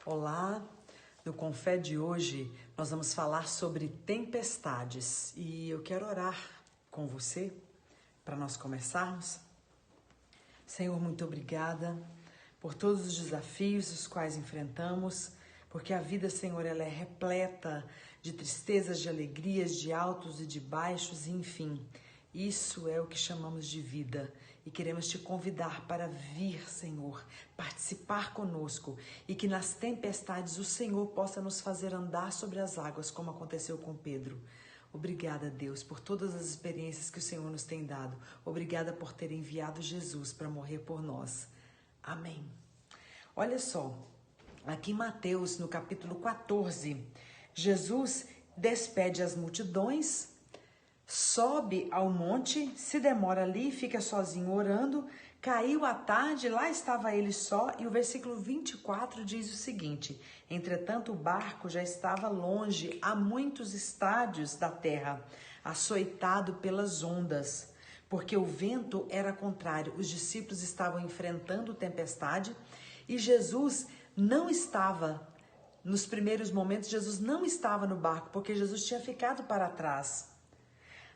Olá, no Confé de hoje nós vamos falar sobre tempestades e eu quero orar com você para nós começarmos. Senhor, muito obrigada por todos os desafios os quais enfrentamos, porque a vida, Senhor, ela é repleta de tristezas, de alegrias, de altos e de baixos, enfim. Isso é o que chamamos de vida e queremos te convidar para vir, Senhor, participar conosco e que nas tempestades o Senhor possa nos fazer andar sobre as águas, como aconteceu com Pedro. Obrigada, Deus, por todas as experiências que o Senhor nos tem dado. Obrigada por ter enviado Jesus para morrer por nós. Amém. Olha só, aqui em Mateus, no capítulo 14, Jesus despede as multidões, sobe ao monte, se demora ali, fica sozinho orando. Caiu a tarde, lá estava ele só, e o versículo 24 diz o seguinte: entretanto o barco já estava longe, a muitos estádios da terra, açoitado pelas ondas, porque o vento era contrário. Os discípulos estavam enfrentando tempestade e Jesus não estava, nos primeiros momentos, Jesus não estava no barco, porque Jesus tinha ficado para trás.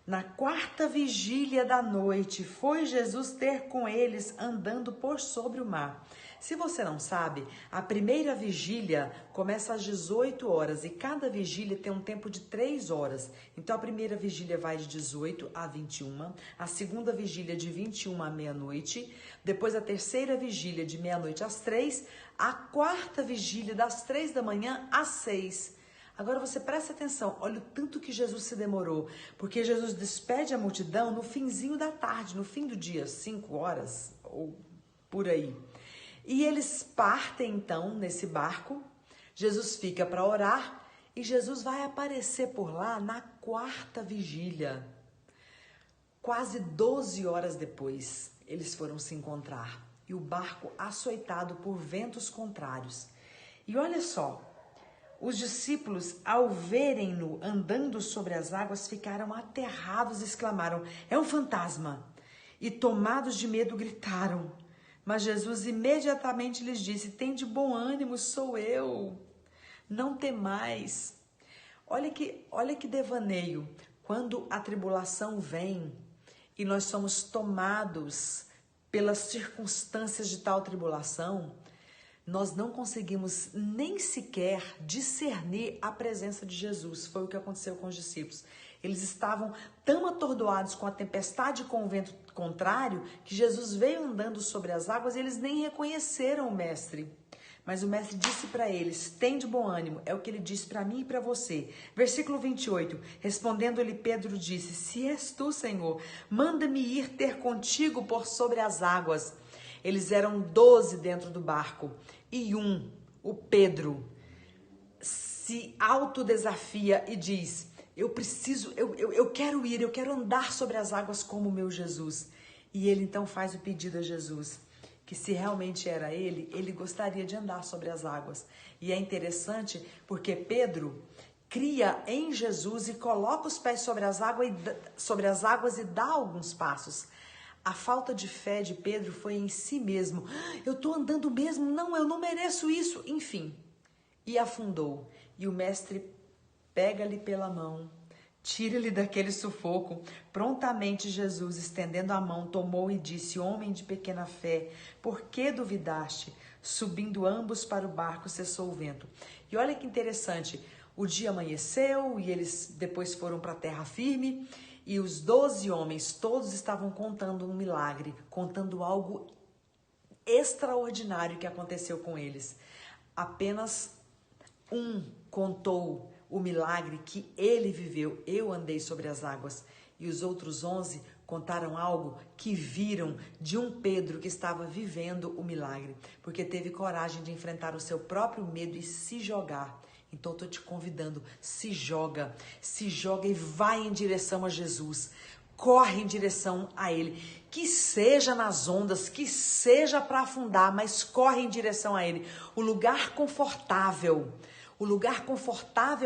Na quarta vigília da noite, foi Jesus ter com eles andando por sobre o mar. Se você não sabe, a primeira vigília começa às 18 horas e cada vigília tem um tempo de 3 horas. Então a primeira vigília vai de 18 a 21, a segunda vigília de 21 à meia-noite, depois a terceira vigília de meia-noite às 3, a quarta vigília das 3 da manhã às 6. Agora você presta atenção, olha o tanto que Jesus se demorou, porque Jesus despede a multidão no finzinho da tarde, no fim do dia, 5 horas ou por aí. E eles partem então nesse barco, Jesus fica para orar e Jesus vai aparecer por lá na quarta vigília. Quase 12 horas depois, eles foram se encontrar e o barco açoitado por ventos contrários. E olha só, os discípulos, ao verem-no andando sobre as águas, ficaram aterrados e exclamaram: é um fantasma! E tomados de medo gritaram. Mas Jesus imediatamente lhes disse: tende bom ânimo, sou eu, não temais. Olha que devaneio, quando a tribulação vem e nós somos tomados pelas circunstâncias de tal tribulação, nós não conseguimos nem sequer discernir a presença de Jesus. Foi o que aconteceu com os discípulos. Eles estavam tão atordoados com a tempestade e com o vento contrário que Jesus veio andando sobre as águas e eles nem reconheceram o mestre. Mas o mestre disse para eles: tende bom ânimo. É o que ele disse para mim e para você. Versículo 28. Respondendo-lhe Pedro disse: se és tu, Senhor, manda-me ir ter contigo por sobre as águas. Eles eram 12 dentro do barco e o Pedro, se autodesafia e diz: eu quero ir, eu quero andar sobre as águas como o meu Jesus. E ele então faz o pedido a Jesus, que se realmente era ele gostaria de andar sobre as águas. E é interessante porque Pedro cria em Jesus e coloca os pés sobre as águas e dá alguns passos. A falta de fé de Pedro foi em si mesmo. Eu estou andando mesmo? Não, eu não mereço isso. Enfim, e afundou. E o mestre pega-lhe pela mão, tira-lhe daquele sufoco. Prontamente Jesus, estendendo a mão, tomou e disse: homem de pequena fé, por que duvidaste? Subindo ambos para o barco, cessou o vento. E olha que interessante, o dia amanheceu e eles depois foram para a terra firme. E os 12 homens, todos estavam contando um milagre, contando algo extraordinário que aconteceu com eles. Apenas um contou o milagre que ele viveu: eu andei sobre as águas. E os outros 11 contaram algo que viram de um Pedro que estava vivendo o milagre, porque teve coragem de enfrentar o seu próprio medo e se jogar. Então eu tô te convidando, se joga e vai em direção a Jesus, corre em direção a Ele, que seja nas ondas, que seja para afundar, mas corre em direção a Ele. O lugar confortável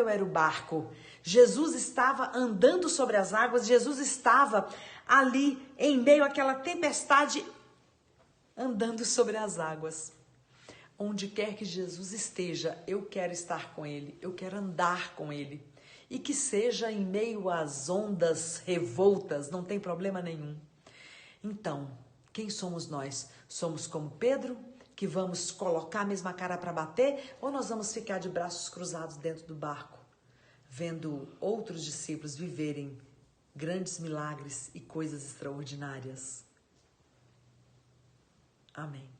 era o barco. Jesus estava andando sobre as águas, Jesus estava ali em meio àquela tempestade, andando sobre as águas. onde quer que Jesus esteja, eu quero estar com Ele, eu quero andar com Ele. E que seja em meio às ondas revoltas, não tem problema nenhum. Então, quem somos nós? Somos como Pedro, que vamos colocar a mesma cara para bater, ou nós vamos ficar de braços cruzados dentro do barco, vendo outros discípulos viverem grandes milagres e coisas extraordinárias? Amém.